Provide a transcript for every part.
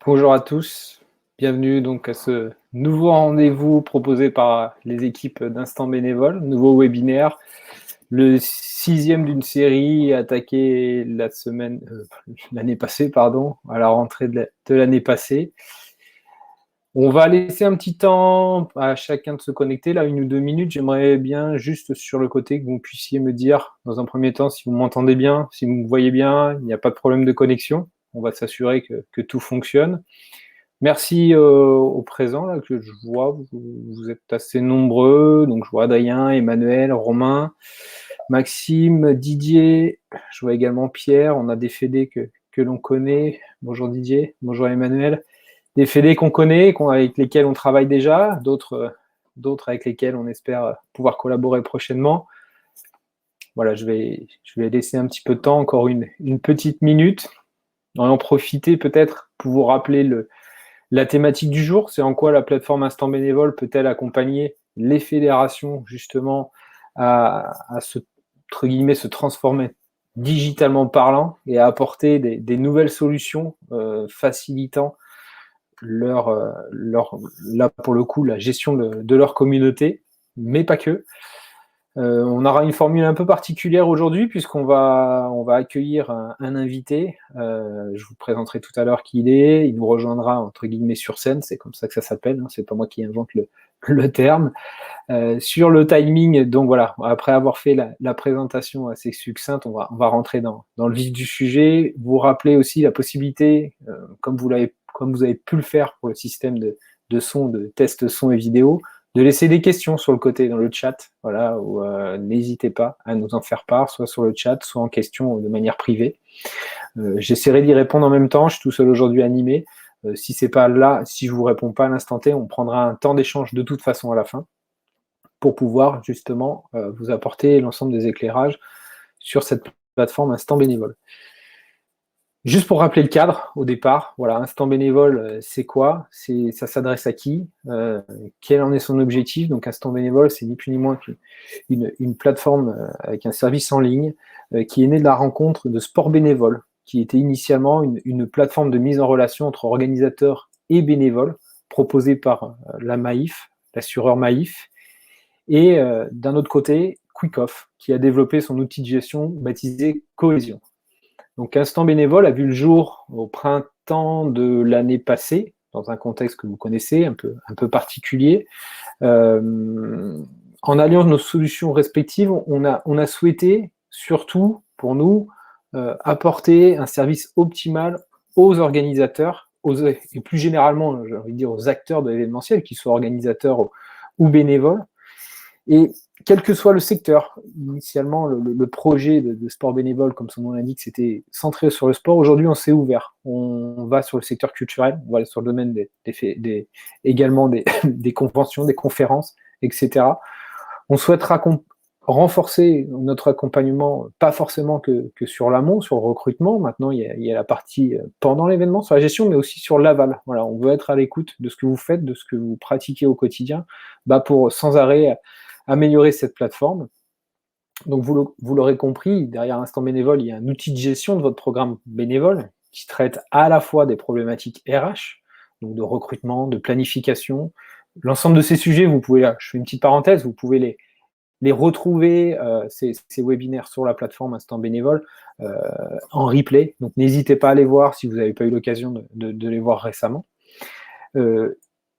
Bonjour à tous, bienvenue donc à ce nouveau rendez-vous proposé par les équipes d'Instant Bénévole, nouveau webinaire, le 6e d'une série attaqué l'année passée, à la rentrée de l'année passée. On va laisser un petit temps à chacun de se connecter, là 1 ou 2 minutes. J'aimerais bien juste sur le côté que vous puissiez me dire dans un premier temps si vous m'entendez bien, si vous me voyez bien, il n'y a pas de problème de connexion. On va s'assurer que tout fonctionne. Merci aux présents là, que je vois, vous êtes assez nombreux, donc je vois Adrien, Emmanuel, Romain, Maxime, Didier, je vois également Pierre, on a des fédés que l'on connaît, bonjour Didier, bonjour Emmanuel, des fédés qu'on connaît, avec lesquels on travaille déjà, d'autres avec lesquels on espère pouvoir collaborer prochainement. Voilà, je vais laisser un petit peu de temps, encore une petite minute, en profiter peut-être pour vous rappeler la thématique du jour, c'est en quoi la plateforme Instant Bénévole peut-elle accompagner les fédérations justement à entre guillemets, se transformer digitalement parlant et à apporter des nouvelles solutions facilitant là pour le coup, la gestion de leur communauté, mais pas que. On aura une formule un peu particulière aujourd'hui puisqu'on va accueillir un invité. Je vous présenterai tout à l'heure qui il est. Il nous rejoindra entre guillemets sur scène, c'est comme ça que ça s'appelle. Hein, c'est pas moi qui invente le terme. Sur le timing, donc voilà. Après avoir fait la présentation assez succincte, on va rentrer dans le vif du sujet. Vous rappeler aussi la possibilité, comme vous avez pu le faire pour le système de son, de test son et vidéo, de laisser des questions sur le côté dans le chat, voilà, où n'hésitez pas à nous en faire part, soit sur le chat, soit en question de manière privée. J'essaierai d'y répondre en même temps, je suis tout seul aujourd'hui animé. Si c'est pas là, si je vous réponds pas à l'instant T, on prendra un temps d'échange de toute façon à la fin pour pouvoir justement vous apporter l'ensemble des éclairages sur cette plateforme Instant Bénévole. Juste pour rappeler le cadre au départ, voilà, Instant Bénévole, c'est quoi? Ça s'adresse à qui? Quel en est son objectif? Donc Instant Bénévole, c'est ni plus ni moins qu'une plateforme avec un service en ligne qui est née de la rencontre de sport bénévole, qui était initialement une plateforme de mise en relation entre organisateurs et bénévoles proposée par la Maïf, l'assureur Maïf, et d'un autre côté, QuickOff, qui a développé son outil de gestion baptisé Cohésion. Donc Instant Bénévole a vu le jour au printemps de l'année passée, dans un contexte que vous connaissez, un peu particulier. En alliant nos solutions respectives, on a souhaité, surtout pour nous, apporter un service optimal aux organisateurs, et plus généralement, j'ai envie de dire, aux acteurs de l'événementiel, qu'ils soient organisateurs ou bénévoles. Et quel que soit le secteur, initialement, le projet de sport bénévole, comme son nom l'indique, c'était centré sur le sport. Aujourd'hui, on s'est ouvert. On va sur le secteur culturel, on va sur le domaine également des conventions, des conférences, etc. On souhaite renforcer notre accompagnement, pas forcément que sur l'amont, sur le recrutement. Maintenant, il y a la partie pendant l'événement, sur la gestion, mais aussi sur l'aval. Voilà, on veut être à l'écoute de ce que vous faites, de ce que vous pratiquez au quotidien, pour sans arrêt améliorer cette plateforme. Donc, vous l'aurez compris, derrière Instant Bénévole, il y a un outil de gestion de votre programme bénévole qui traite à la fois des problématiques RH, donc de recrutement, de planification. L'ensemble de ces sujets, vous pouvez, je fais une petite parenthèse, vous pouvez les retrouver, ces webinaires sur la plateforme Instant Bénévole, en replay. Donc, n'hésitez pas à les voir si vous n'avez pas eu l'occasion de les voir récemment.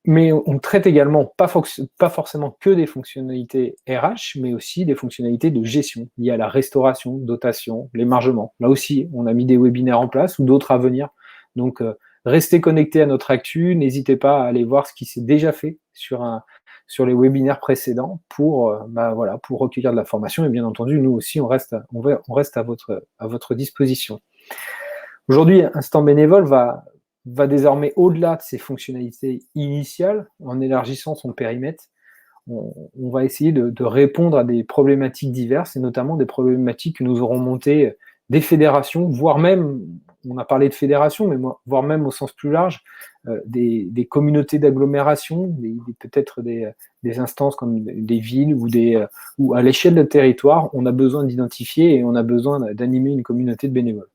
Mais on traite également pas forcément que des fonctionnalités RH, mais aussi des fonctionnalités de gestion liées à la restauration, dotation, l'émargement. Là aussi, on a mis des webinaires en place ou d'autres à venir. Donc, restez connectés à notre actu. N'hésitez pas à aller voir ce qui s'est déjà fait sur les webinaires précédents pour recueillir de la formation. Et bien entendu, nous aussi, on reste à votre disposition. Aujourd'hui, Instant Bénévole va désormais au-delà de ses fonctionnalités initiales, en élargissant son périmètre. On va essayer de répondre à des problématiques diverses, et notamment des problématiques que nous aurons montées des fédérations, voire même, on a parlé de fédérations, mais voire même au sens plus large, des communautés d'agglomération, peut-être des instances comme des villes ou à l'échelle de territoire, on a besoin d'identifier et on a besoin d'animer une communauté de bénévoles.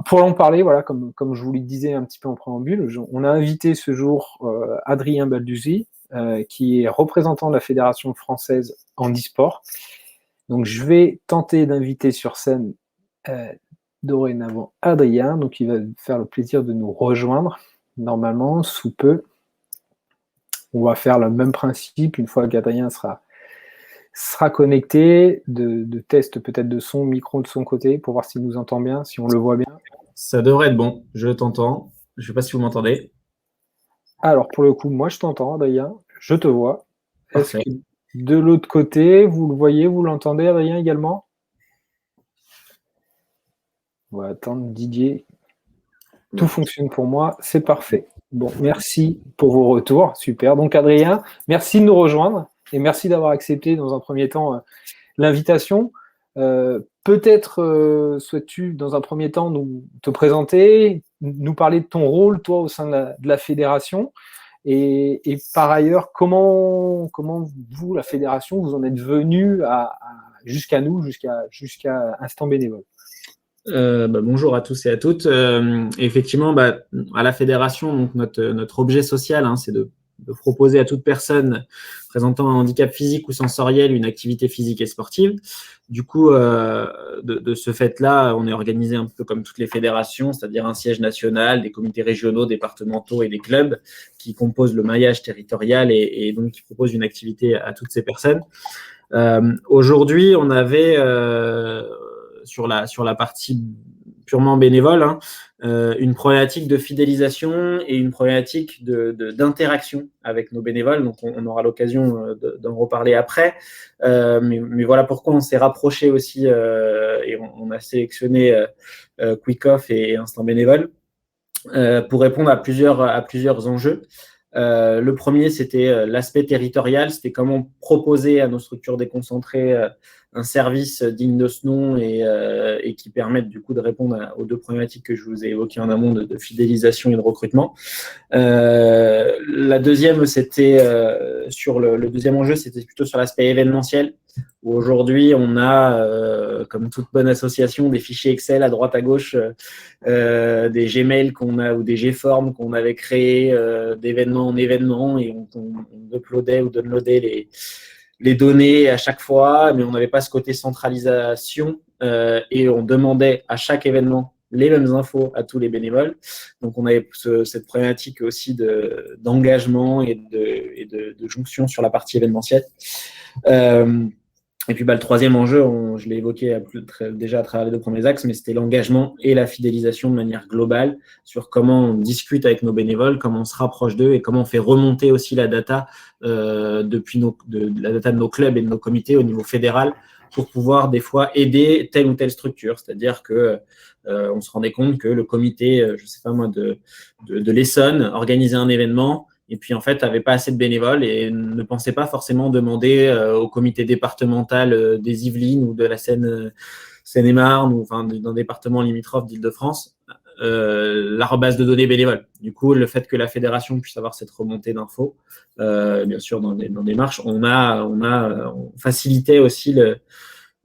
Pour en parler, voilà, comme je vous le disais un petit peu en préambule, on a invité ce jour Adrien Balduzzi, qui est représentant de la Fédération française handisport. Donc, je vais tenter d'inviter sur scène dorénavant Adrien. Donc, il va faire le plaisir de nous rejoindre, normalement, sous peu. On va faire le même principe une fois qu'Adrien sera connecté, de test peut-être de son micro de son côté pour voir s'il nous entend bien, si on le voit bien. Ça devrait être bon, je t'entends. Je ne sais pas si vous m'entendez. Alors, pour le coup, moi, je t'entends, Adrien. Je te vois. Est-ce Parfait. que de l'autre côté, vous le voyez, vous l'entendez, Adrien, également? On va attendre Didier. Tout fonctionne pour moi, c'est parfait. Bon, merci pour vos retours. Super. Donc, Adrien, merci de nous rejoindre et merci d'avoir accepté, dans un premier temps, l'invitation. Peut-être souhaites-tu, dans un premier temps, nous te présenter, nous parler de ton rôle, toi, au sein de la fédération. Et par ailleurs, comment vous, la fédération, vous en êtes venu jusqu'à nous, jusqu'à Instant Bénévole? Bonjour à tous et à toutes. Effectivement, à la fédération, donc notre objet social, c'est de proposer à toute personne présentant un handicap physique ou sensoriel une activité physique et sportive. Du coup, de ce fait-là, on est organisé un peu comme toutes les fédérations, c'est-à-dire un siège national, des comités régionaux, départementaux et des clubs qui composent le maillage territorial et donc qui proposent une activité à toutes ces personnes. Aujourd'hui, on avait sur la partie purement bénévole, une problématique de fidélisation et une problématique d'interaction avec nos bénévoles. Donc, on aura l'occasion d'en reparler après. Mais voilà pourquoi on s'est rapproché aussi et on a sélectionné Quick Off et Instant Bénévole pour répondre à plusieurs enjeux. Le premier, c'était l'aspect territorial, c'était comment proposer à nos structures déconcentrées un service digne de ce nom et qui permette du coup de répondre aux deux problématiques que je vous ai évoquées en amont de fidélisation et de recrutement. La deuxième, c'était le deuxième enjeu, c'était plutôt sur l'aspect événementiel, où aujourd'hui on a, comme toute bonne association, des fichiers Excel à droite à gauche, des Gmail qu'on a ou des Gform qu'on avait créés d'événement en événement et on uploadait ou downloadait les données à chaque fois, mais on n'avait pas ce côté centralisation et on demandait à chaque événement les mêmes infos à tous les bénévoles. Donc, on avait cette problématique aussi d'engagement et de jonction sur la partie événementielle. Et puis, le troisième enjeu, je l'ai évoqué déjà à travers les deux premiers axes, mais c'était l'engagement et la fidélisation de manière globale sur comment on discute avec nos bénévoles, comment on se rapproche d'eux et comment on fait remonter aussi la data depuis la data de nos clubs et de nos comités au niveau fédéral pour pouvoir des fois aider telle ou telle structure. C'est-à-dire que on se rendait compte que le comité, je ne sais pas moi, de l'Essonne organisait un événement et puis en fait n'avait pas assez de bénévoles et ne pensait pas forcément demander au comité départemental des Yvelines ou de la Seine-et-Marne ou enfin d'un département limitrophe d'Île-de-France la base de données bénévoles. Du coup, le fait que la fédération puisse avoir cette remontée d'infos, bien sûr dans des marches, on facilitait aussi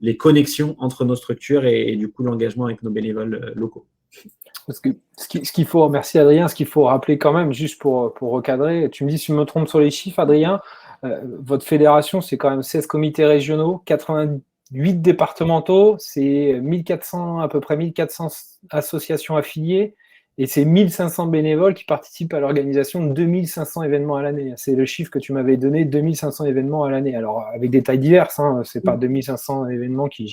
les connexions entre nos structures et du coup l'engagement avec nos bénévoles locaux. Parce que ce qu'il faut, merci Adrien, ce qu'il faut rappeler quand même, juste pour recadrer, tu me dis si je me trompe sur les chiffres, Adrien, votre fédération, c'est quand même 16 comités régionaux, 88 départementaux, c'est 1400, à peu près 1400 associations affiliées, et c'est 1500 bénévoles qui participent à l'organisation de 2500 événements à l'année. C'est le chiffre que tu m'avais donné, 2500 événements à l'année. Alors, avec des tailles diverses, c'est pas 2500 événements qui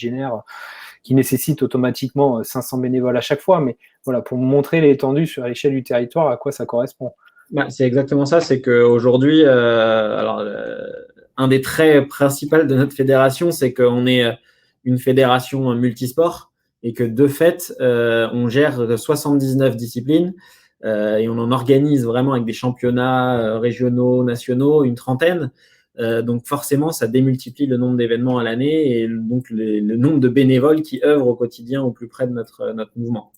nécessitent automatiquement 500 bénévoles à chaque fois, mais voilà, pour montrer l'étendue sur l'échelle du territoire, à quoi ça correspond. C'est exactement ça, c'est qu'aujourd'hui, un des traits principaux de notre fédération, c'est qu'on est une fédération multisport et que de fait, on gère 79 disciplines et on en organise vraiment avec des championnats régionaux, nationaux, une trentaine. Donc forcément, ça démultiplie le nombre d'événements à l'année et donc le nombre de bénévoles qui œuvrent au quotidien au plus près de notre mouvement.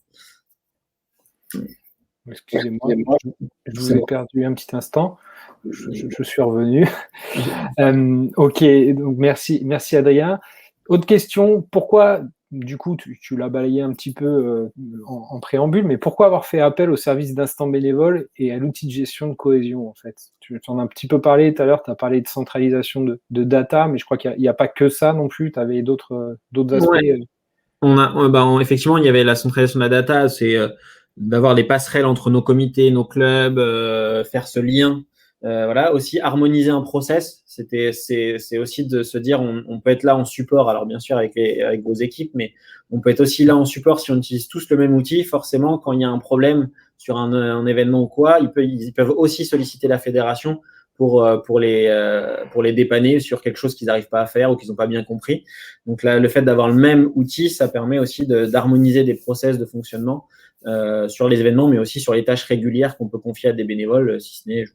Excusez-moi, je vous ai perdu un petit instant. Je suis revenu. Ok, donc merci Adrien. Autre question, pourquoi du coup, tu l'as balayé un petit peu en préambule, mais pourquoi avoir fait appel au service d'instant bénévole et à l'outil de gestion de cohésion, en fait? Tu en as un petit peu parlé tout à l'heure, tu as parlé de centralisation de data, mais je crois qu'il n'y a pas que ça non plus, tu avais d'autres aspects. Ouais. Effectivement, il y avait la centralisation de la data, c'est d'avoir des passerelles entre nos comités, nos clubs, faire ce lien. Voilà, aussi harmoniser un process. C'est aussi de se dire, on peut être là en support, alors bien sûr avec vos équipes, mais on peut être aussi là en support si on utilise tous le même outil. Forcément, quand il y a un problème sur un événement ou quoi, ils peuvent aussi solliciter la fédération pour les dépanner sur quelque chose qu'ils n'arrivent pas à faire ou qu'ils n'ont pas bien compris. Donc là, le fait d'avoir le même outil, ça permet aussi d'harmoniser des process de fonctionnement sur les événements, mais aussi sur les tâches régulières qu'on peut confier à des bénévoles, si ce n'est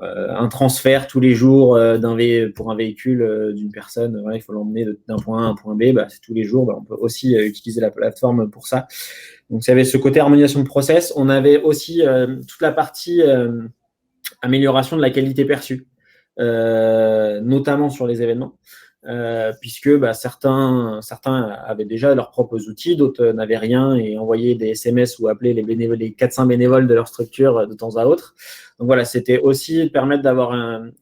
un transfert tous les jours pour un véhicule d'une personne. Voilà, il faut l'emmener d'un point A à un point B, c'est tous les jours. On peut aussi utiliser la plateforme pour ça. Donc, il y avait ce côté harmonisation de process. On avait aussi toute la partie amélioration de la qualité perçue, notamment sur les événements. Puisque certains avaient déjà leurs propres outils, d'autres n'avaient rien et envoyaient des SMS ou appelaient les 400 bénévoles de leur structure de temps à autre. Donc voilà, c'était aussi permettre d'avoir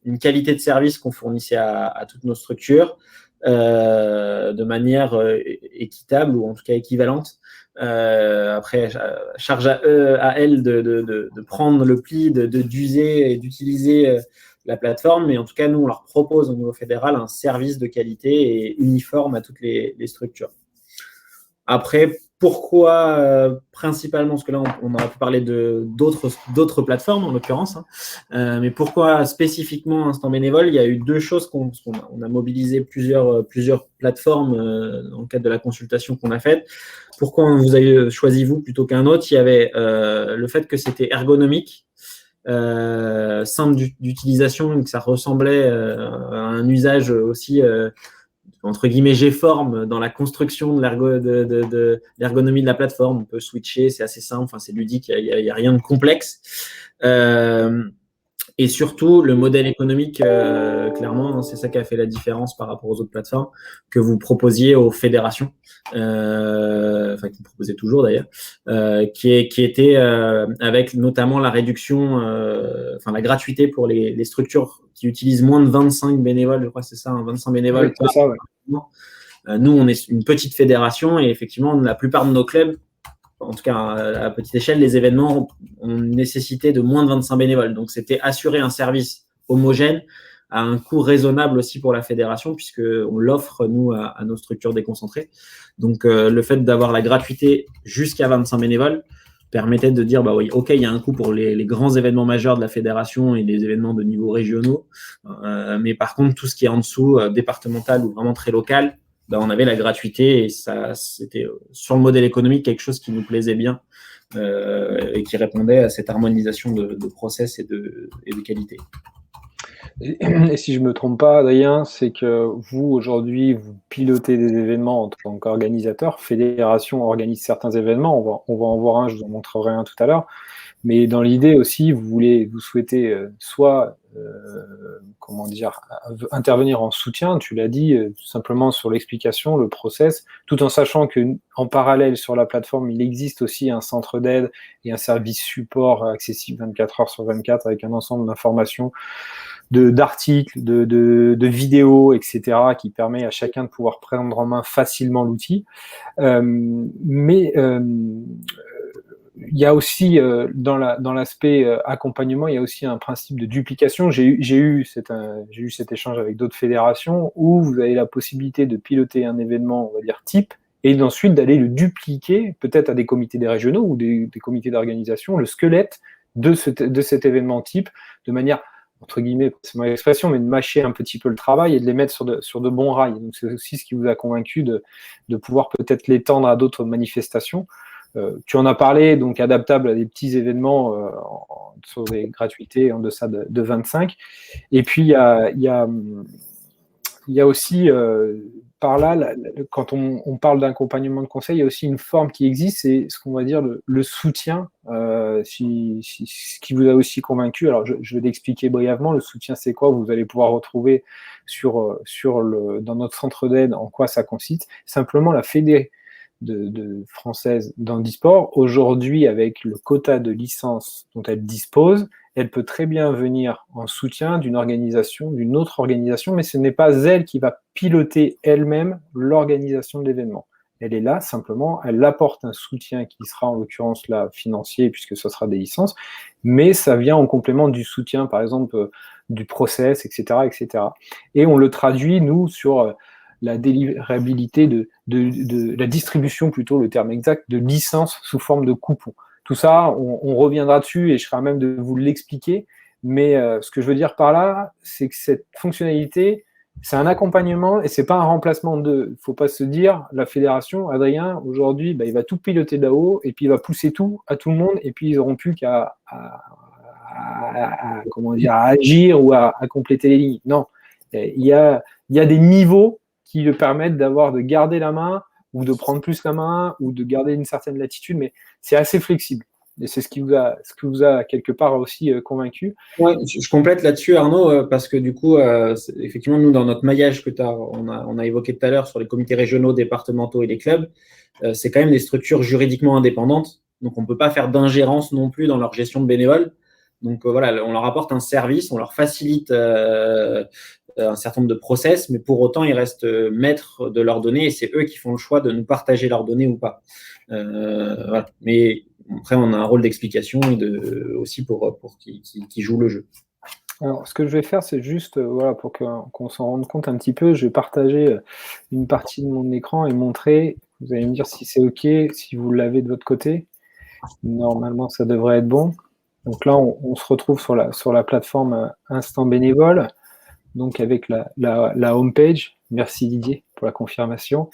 une qualité de service qu'on fournissait à toutes nos structures de manière équitable ou en tout cas équivalente. Après, charge à elles de prendre le pli, d'user et d'utiliser la plateforme, mais en tout cas, nous, on leur propose au niveau fédéral un service de qualité et uniforme à toutes les structures. Après, pourquoi principalement, parce que là, on aurait pu parler d'autres plateformes, en l'occurrence, mais pourquoi spécifiquement Instant Bénévole? Il y a eu deux choses on a mobilisé plusieurs plateformes dans le cadre de la consultation qu'on a faite. Pourquoi vous avez choisi vous plutôt qu'un autre? Il y avait le fait que c'était ergonomique, simple d'utilisation, que ça ressemblait à un usage aussi entre guillemets G-forme dans la construction de l'ergonomie de la plateforme. On peut switcher, c'est assez simple, c'est ludique, il n'y a rien de complexe. Et surtout, le modèle économique, clairement, c'est ça qui a fait la différence par rapport aux autres plateformes que vous proposiez aux fédérations, que vous proposez toujours d'ailleurs, qui était avec notamment la réduction, la gratuité pour les structures qui utilisent moins de 25 bénévoles, je crois que c'est ça, 25 bénévoles. Oui, c'est ça, ouais. Nous, on est une petite fédération et effectivement, la plupart de nos clubs, en tout cas à petite échelle, les événements ont nécessité de moins de 25 bénévoles. Donc, c'était assurer un service homogène à un coût raisonnable aussi pour la fédération, puisqu'on l'offre, nous, à nos structures déconcentrées. Donc, le fait d'avoir la gratuité jusqu'à 25 bénévoles permettait de dire, oui, OK, il y a un coût pour les grands événements majeurs de la fédération et les événements de niveau régionaux. Mais par contre, tout ce qui est en dessous, départemental ou vraiment très local, on avait la gratuité et ça, c'était sur le modèle économique quelque chose qui nous plaisait bien et qui répondait à cette harmonisation de process et de qualité. Et si je ne me trompe pas, Adrien, c'est que vous, aujourd'hui, vous pilotez des événements en tant qu'organisateur. Fédération organise certains événements. On va en voir un, je vous en montrerai un tout à l'heure. Mais dans l'idée aussi, vous souhaitez soit intervenir en soutien, tu l'as dit, tout simplement sur l'explication, le process, tout en sachant qu'en parallèle sur la plateforme, il existe aussi un centre d'aide et un service support accessible 24 heures sur 24 avec un ensemble d'informations, d'articles, de vidéos, etc., qui permet à chacun de pouvoir prendre en main facilement l'outil. Il y a aussi, dans l'aspect accompagnement, il y a aussi un principe de duplication. J'ai eu cet échange avec d'autres fédérations où vous avez la possibilité de piloter un événement, on va dire, type, et ensuite d'aller le dupliquer, peut-être à des comités des régionaux ou des comités d'organisation, le squelette de cet événement type, de manière, entre guillemets, c'est mon expression, mais de mâcher un petit peu le travail et de les mettre sur de bons rails. Donc c'est aussi ce qui vous a convaincu de pouvoir peut-être l'étendre à d'autres manifestations. Tu en as parlé, donc adaptable à des petits événements sur des gratuités en deçà de 25. Et puis, il y a aussi par là, quand on parle d'accompagnement de conseil, il y a aussi une forme qui existe, c'est ce qu'on va dire le soutien, ce qui vous a aussi convaincu. Alors, je vais l'expliquer brièvement. Le soutien, c'est quoi? Vous allez pouvoir retrouver dans notre centre d'aide en quoi ça consiste. Simplement, la Fédé française d'handisport, aujourd'hui, avec le quota de licences dont elle dispose, elle peut très bien venir en soutien d'une autre organisation, mais ce n'est pas elle qui va piloter elle-même l'organisation de l'événement. Elle est là, simplement, elle apporte un soutien qui sera en l'occurrence là financier, puisque ce sera des licences, mais ça vient en complément du soutien, par exemple, du process, etc., etc. Et on le traduit, nous, sur la délivrabilité de la distribution, plutôt le terme exact, de licences sous forme de coupons. Tout ça, on reviendra dessus et je serai à même de vous l'expliquer. Mais ce que je veux dire par là, c'est que cette fonctionnalité, c'est un accompagnement et c'est pas un remplacement de. Il ne faut pas se dire, la fédération, Adrien, aujourd'hui, il va tout piloter de là-haut et puis il va pousser tout à tout le monde et puis ils n'auront plus qu'à agir ou à compléter les lignes. Non, il y a des niveaux qui le permettent de garder la main ou de prendre plus la main ou de garder une certaine latitude, mais c'est assez flexible. Et c'est ce qui vous a quelque part aussi convaincu. Ouais, je complète là-dessus, Arnaud, parce que du coup, effectivement, nous, dans notre maillage que on a évoqué tout à l'heure sur les comités régionaux, départementaux et les clubs, c'est quand même des structures juridiquement indépendantes. Donc, on ne peut pas faire d'ingérence non plus dans leur gestion de bénévoles. Donc, voilà, on leur apporte un service, on leur facilite un certain nombre de process, mais pour autant, ils restent maîtres de leurs données et c'est eux qui font le choix de nous partager leurs données ou pas. Voilà. Mais après, on a un rôle d'explication et aussi pour qui joue le jeu. Alors, ce que je vais faire, c'est juste, pour qu'on s'en rende compte un petit peu, je vais partager une partie de mon écran et montrer. Vous allez me dire si c'est OK, si vous l'avez de votre côté. Normalement, ça devrait être bon. Donc là, on se retrouve sur la plateforme Instant Bénévole, donc avec la home page. Merci Didier pour la confirmation.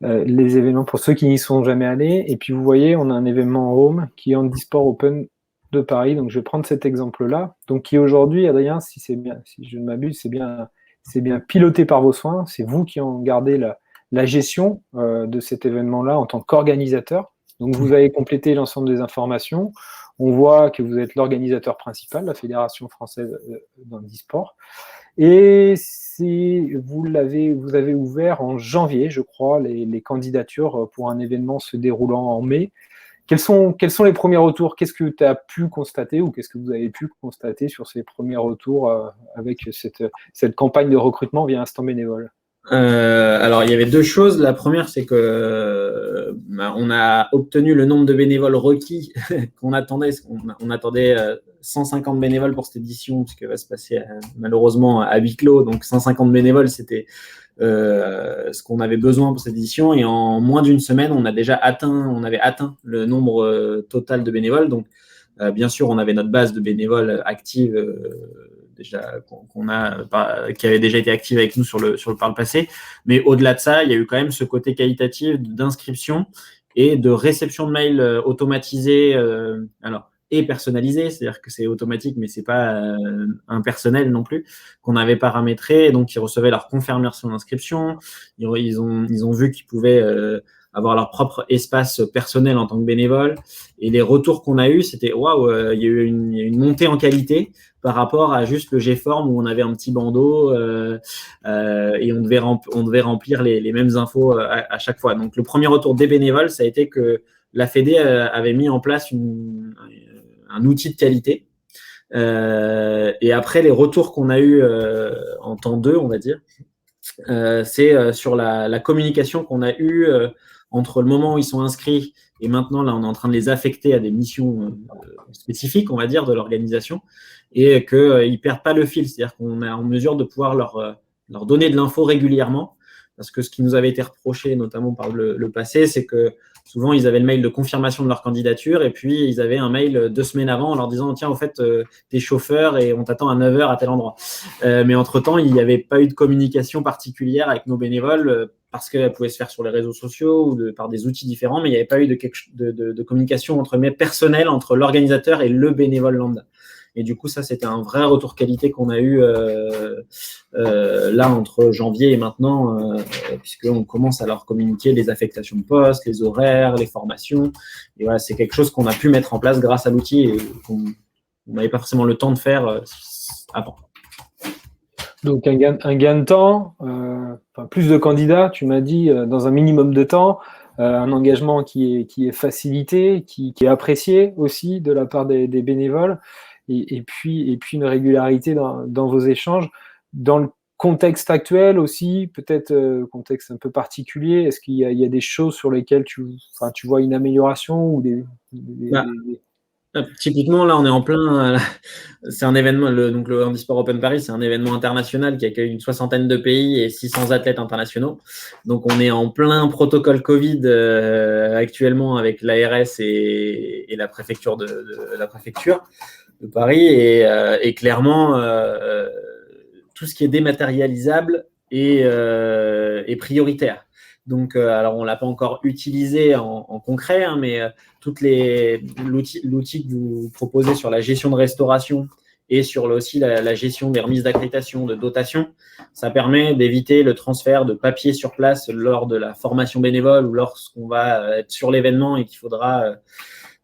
Les événements pour ceux qui n'y sont jamais allés. Et puis vous voyez, on a un événement home qui est Handisport Open de Paris. Donc je vais prendre cet exemple-là. Donc qui aujourd'hui, Adrien, si je ne m'abuse, c'est bien piloté par vos soins. C'est vous qui en gardez la gestion de cet événement-là en tant qu'organisateur. Donc vous avez complété l'ensemble des informations. On voit que vous êtes l'organisateur principal, la Fédération française d'handisport. Et vous avez ouvert en janvier, je crois, les candidatures pour un événement se déroulant en mai. Quels sont les premiers retours? Qu'est-ce que tu as pu constater ou qu'est-ce que vous avez pu constater sur ces premiers retours avec cette campagne de recrutement via Instant Bénévole? Alors, il y avait deux choses. La première, c'est que on a obtenu le nombre de bénévoles requis qu'on attendait. On attendait 150 bénévoles pour cette édition, puisque va se passer malheureusement à huis clos. Donc, 150 bénévoles, c'était ce qu'on avait besoin pour cette édition. Et en moins d'une semaine, on avait atteint le nombre total de bénévoles. Donc, bien sûr, on avait notre base de bénévoles active déjà qui avait déjà été active avec nous par le passé. Mais au-delà de ça, il y a eu quand même ce côté qualitatif d'inscription et de réception de mails automatisés et personnalisés, c'est-à-dire que c'est automatique, mais c'est pas impersonnel non plus, qu'on avait paramétré. Et donc, ils recevaient leur confirmation d'inscription. Ils ont vu qu'ils pouvaient avoir leur propre espace personnel en tant que bénévole. Et les retours qu'on a eus, c'était waouh, il y a eu une montée en qualité par rapport à juste le Gform où on avait un petit bandeau et on devait remplir les mêmes infos à chaque fois. Donc, le premier retour des bénévoles, ça a été que la Fédé avait mis en place un outil de qualité. Et après, les retours qu'on a eus en temps 2, on va dire, c'est sur la communication qu'on a eue entre le moment où ils sont inscrits et maintenant, là, on est en train de les affecter à des missions spécifiques, on va dire, de l'organisation, et qu'ils ne perdent pas le fil. C'est-à-dire qu'on est en mesure de pouvoir leur donner de l'info régulièrement, parce que ce qui nous avait été reproché, notamment par le passé, c'est que souvent, ils avaient le mail de confirmation de leur candidature et puis ils avaient un mail 2 semaines avant en leur disant « Tiens, au fait, t'es chauffeur et on t'attend à 9h à tel endroit. » Mais entre-temps, il n'y avait pas eu de communication particulière avec nos bénévoles parce qu'elle pouvait se faire sur les réseaux sociaux ou par des outils différents, mais il n'y avait pas eu de communication personnelle entre l'organisateur et le bénévole lambda. Et du coup, ça, c'était un vrai retour qualité qu'on a eu là entre janvier et maintenant, puisqu'on commence à leur communiquer les affectations de poste, les horaires, les formations. Et voilà, c'est quelque chose qu'on a pu mettre en place grâce à l'outil et qu'on n'avait pas forcément le temps de faire avant. Donc un gain de temps, plus de candidats, tu m'as dit, dans un minimum de temps, un engagement qui est facilité, qui est apprécié aussi de la part des bénévoles, et puis une régularité dans vos échanges. Dans le contexte actuel aussi, peut-être contexte un peu particulier, est-ce qu'il y a des choses sur lesquelles tu vois une amélioration ou Typiquement, là, on est en plein. C'est un événement, donc le Handisport Open Paris, c'est un événement international qui accueille une 60aine de pays et 600 athlètes internationaux. Donc, on est en plein protocole Covid actuellement avec l'ARS et la préfecture la préfecture de Paris. Et clairement, tout ce qui est dématérialisable est prioritaire. Donc, alors on ne l'a pas encore utilisé en concret, hein, mais l'outil que vous proposez sur la gestion de restauration et sur aussi la gestion des remises d'accréditation, de dotation, ça permet d'éviter le transfert de papier sur place lors de la formation bénévole ou lorsqu'on va être sur l'événement et qu'il faudra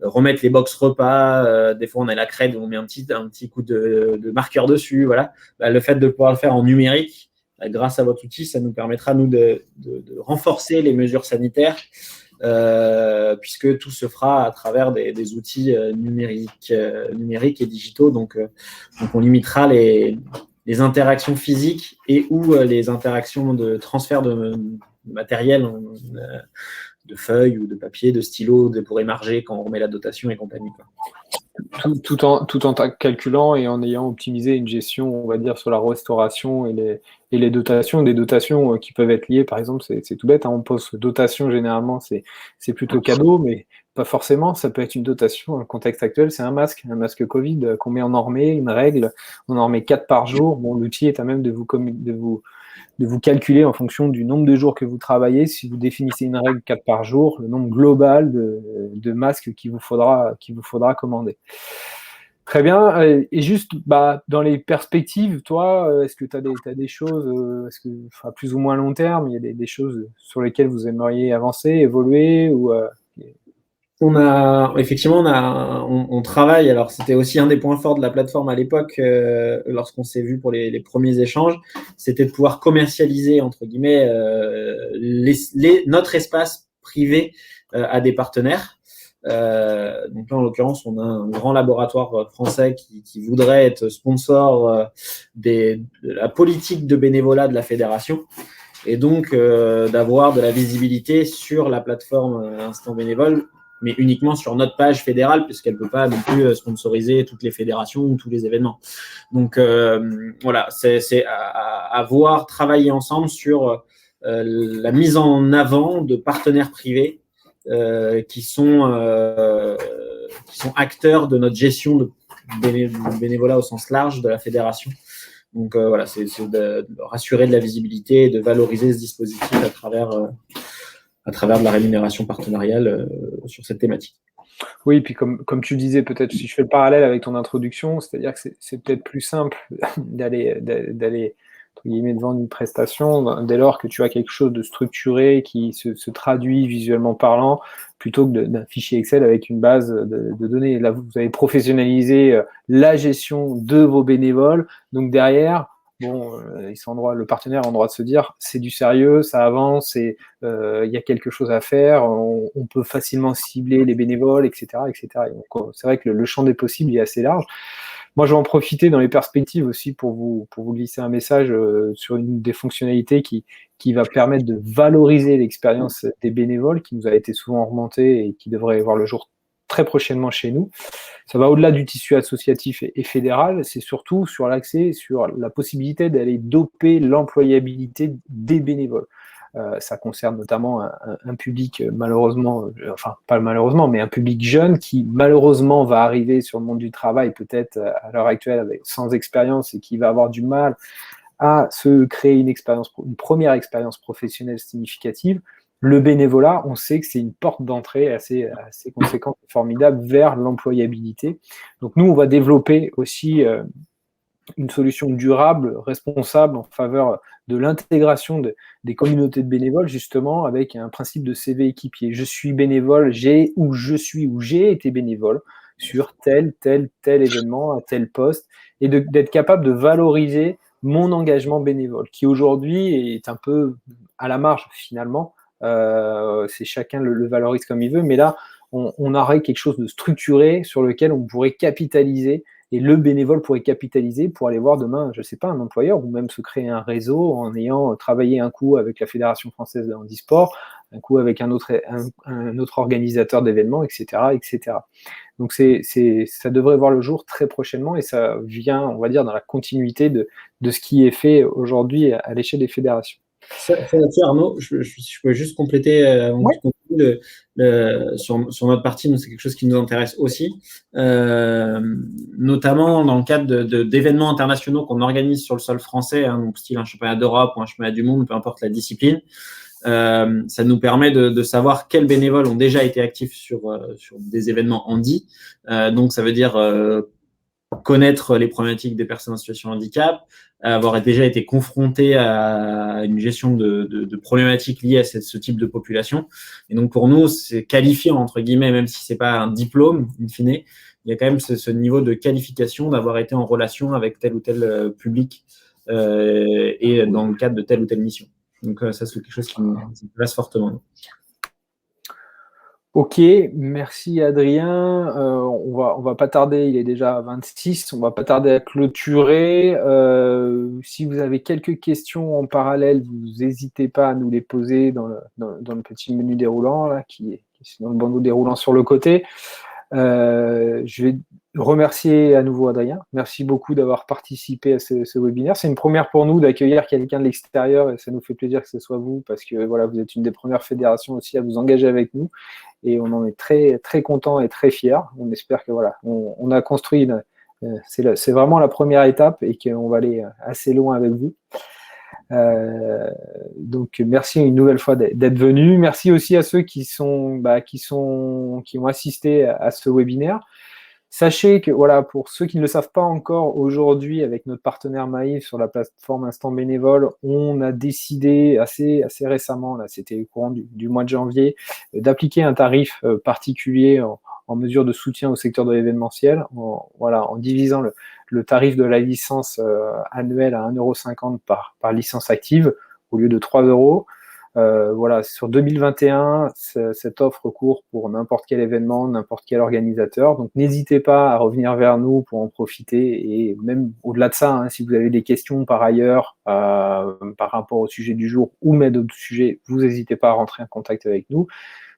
remettre les box repas. Des fois, on a la crède, on met un petit coup de marqueur dessus. Voilà. Le fait de pouvoir le faire en numérique, grâce à votre outil, ça nous permettra, nous, de renforcer les mesures sanitaires, puisque tout se fera à travers des outils numériques et digitaux. Donc, on limitera les interactions physiques et ou les interactions de transfert de matériel, de feuilles ou de papier, de stylos pour émarger quand on remet la dotation et compagnie, quoi. Tout en calculant et en ayant optimisé une gestion, on va dire, sur la restauration et les dotations, des dotations qui peuvent être liées, par exemple, c'est tout bête, hein, on pose dotation généralement, c'est plutôt cadeau, mais pas forcément, ça peut être une dotation, dans le contexte actuel, c'est un masque Covid qu'on met en normée, une règle, on en met 4 par jour, bon, l'outil est à même de vous calculer en fonction du nombre de jours que vous travaillez, si vous définissez une règle 4 par jour, le nombre global de masques qu'il vous faudra commander. Très bien. Et juste dans les perspectives, toi, est-ce que tu as des choses, plus ou moins long terme, il y a des choses sur lesquelles vous aimeriez avancer, évoluer ou Effectivement, on travaille. Alors, c'était aussi un des points forts de la plateforme à l'époque, lorsqu'on s'est vu pour les premiers échanges, c'était de pouvoir commercialiser, entre guillemets, notre espace privé à des partenaires. Donc là, en l'occurrence, on a un grand laboratoire français qui voudrait être sponsor de la politique de bénévolat de la fédération. Et donc, d'avoir de la visibilité sur la plateforme Instant Bénévole, mais uniquement sur notre page fédérale, puisqu'elle ne peut pas non plus sponsoriser toutes les fédérations ou tous les événements. Donc, voilà, c'est à voir, travailler ensemble sur la mise en avant de partenaires privés qui sont acteurs de notre gestion de bénévolat au sens large de la fédération. Donc, voilà, c'est de rassurer de la visibilité et de valoriser ce dispositif à travers de la rémunération partenariale sur cette thématique. Oui, puis comme tu disais, peut-être si je fais le parallèle avec ton introduction, c'est-à-dire que c'est peut-être plus simple d'aller entre guillemets de vendre une prestation dès lors que tu as quelque chose de structuré qui se traduit visuellement parlant, plutôt que d'un fichier Excel avec une base de données. Là, vous avez professionnalisé la gestion de vos bénévoles, donc derrière, bon, le partenaire a le droit de se dire c'est du sérieux, ça avance, et il y a quelque chose à faire, on peut facilement cibler les bénévoles, etc. etc. Et donc, c'est vrai que le champ des possibles est assez large. Moi, je vais en profiter dans les perspectives aussi pour vous glisser un message sur une des fonctionnalités qui va permettre de valoriser l'expérience des bénévoles, qui nous a été souvent remontée et qui devrait voir le jour très prochainement chez nous. Ça va au-delà du tissu associatif et fédéral, c'est surtout sur l'accès, sur la possibilité d'aller doper l'employabilité des bénévoles. Ça concerne notamment un public malheureusement, enfin pas malheureusement, mais un public jeune qui malheureusement va arriver sur le monde du travail peut-être à l'heure actuelle sans expérience et qui va avoir du mal à se créer une première expérience professionnelle significative. le bénévolat, on sait que c'est une porte d'entrée assez conséquente et formidable vers l'employabilité. Donc nous, on va développer aussi une solution durable, responsable en faveur de l'intégration des communautés de bénévoles, justement, avec un principe de CV équipier. Je suis bénévole, j'ai été bénévole sur tel événement, à tel poste, et d'être capable de valoriser mon engagement bénévole, qui aujourd'hui est un peu à la marge, finalement. C'est chacun le valorise comme il veut, mais là, on aurait quelque chose de structuré sur lequel on pourrait capitaliser. Et le bénévole pourrait capitaliser pour aller voir demain, je ne sais pas, un employeur ou même se créer un réseau en ayant travaillé un coup avec la Fédération française de handisport, un coup avec un autre organisateur d'événements, etc., etc. Donc ça devrait voir le jour très prochainement et ça vient, on va dire, dans la continuité de ce qui est fait aujourd'hui à l'échelle des fédérations. Là-dessus, Arnaud, je peux juste compléter avant que tu continues sur notre partie, nous, c'est quelque chose qui nous intéresse aussi, notamment dans le cadre d'événements internationaux qu'on organise sur le sol français, hein, donc style un championnat d'Europe ou un championnat du monde, peu importe la discipline. Ça nous permet de savoir quels bénévoles ont déjà été actifs sur des événements handi. Donc, ça veut dire connaître les problématiques des personnes en situation de handicap, avoir déjà été confronté à une gestion de problématiques liées à ce type de population. Et donc, pour nous, c'est qualifiant, entre guillemets, même si c'est pas un diplôme, in fine, il y a quand même ce niveau de qualification d'avoir été en relation avec tel ou tel public et dans le cadre de telle ou telle mission. Donc, ça, c'est quelque chose qui nous intéresse fortement. Ok, merci Adrien. On va pas tarder, il est déjà 26, on va pas tarder à clôturer. Si vous avez quelques questions en parallèle, vous n'hésitez pas à nous les poser dans le petit menu déroulant, là, qui est dans le bandeau déroulant sur le côté. Je vais remercier à nouveau Adrien. Merci beaucoup d'avoir participé à ce webinaire. C'est une première pour nous d'accueillir quelqu'un de l'extérieur et ça nous fait plaisir que ce soit vous parce que voilà, vous êtes une des premières fédérations aussi à vous engager avec nous et on en est très, très content et très fiers. On espère que voilà, on a construit, c'est vraiment la première étape et qu'on va aller assez loin avec vous. Donc merci une nouvelle fois d'être venu. Merci aussi à ceux qui ont assisté à ce webinaire. Sachez que voilà, pour ceux qui ne le savent pas encore, aujourd'hui, avec notre partenaire Maïf sur la plateforme Instant Bénévole, on a décidé assez récemment, là, c'était au courant du mois de janvier, d'appliquer un tarif particulier en mesure de soutien au secteur de l'événementiel, en divisant le tarif de la licence annuelle à 1,50 € par licence active au lieu de 3 €. Voilà, sur 2021, cette offre court pour n'importe quel événement, n'importe quel organisateur. Donc, n'hésitez pas à revenir vers nous pour en profiter. Et même au-delà de ça, hein, si vous avez des questions par ailleurs par rapport au sujet du jour ou même d'autres sujets, vous n'hésitez pas à rentrer en contact avec nous.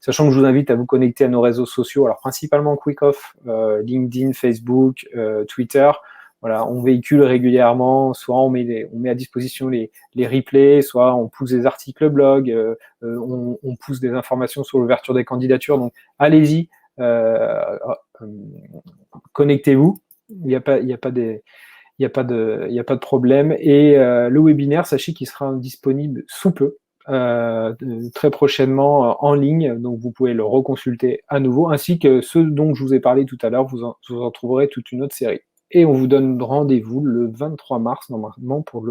Sachant que je vous invite à vous connecter à nos réseaux sociaux, alors principalement Quick-Off, LinkedIn, Facebook, Twitter. Voilà, on véhicule régulièrement, soit on met à disposition les replays, soit on pousse des articles blog, on pousse des informations sur l'ouverture des candidatures. Donc, allez-y, connectez-vous. Il n'y a pas de problème. Et le webinaire, sachez qu'il sera disponible sous peu. Très prochainement en ligne, donc vous pouvez le reconsulter à nouveau, ainsi que ceux dont je vous ai parlé tout à l'heure, vous en trouverez toute une autre série. Et on vous donne rendez-vous le 23 mars, normalement, pour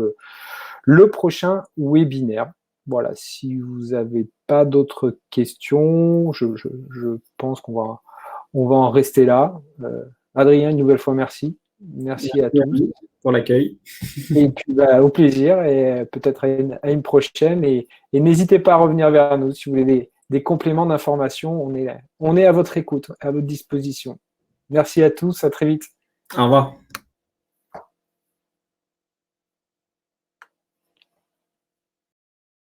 le prochain webinaire. Voilà, si vous n'avez pas d'autres questions, je pense qu'on va en rester là. Adrien, une nouvelle fois, merci. Merci à tous. Pour l'accueil. Et puis, au plaisir et peut-être à une prochaine. Et n'hésitez pas à revenir vers nous si vous voulez des compléments d'information. On est à votre écoute, à votre disposition. Merci à tous, à très vite. Au revoir.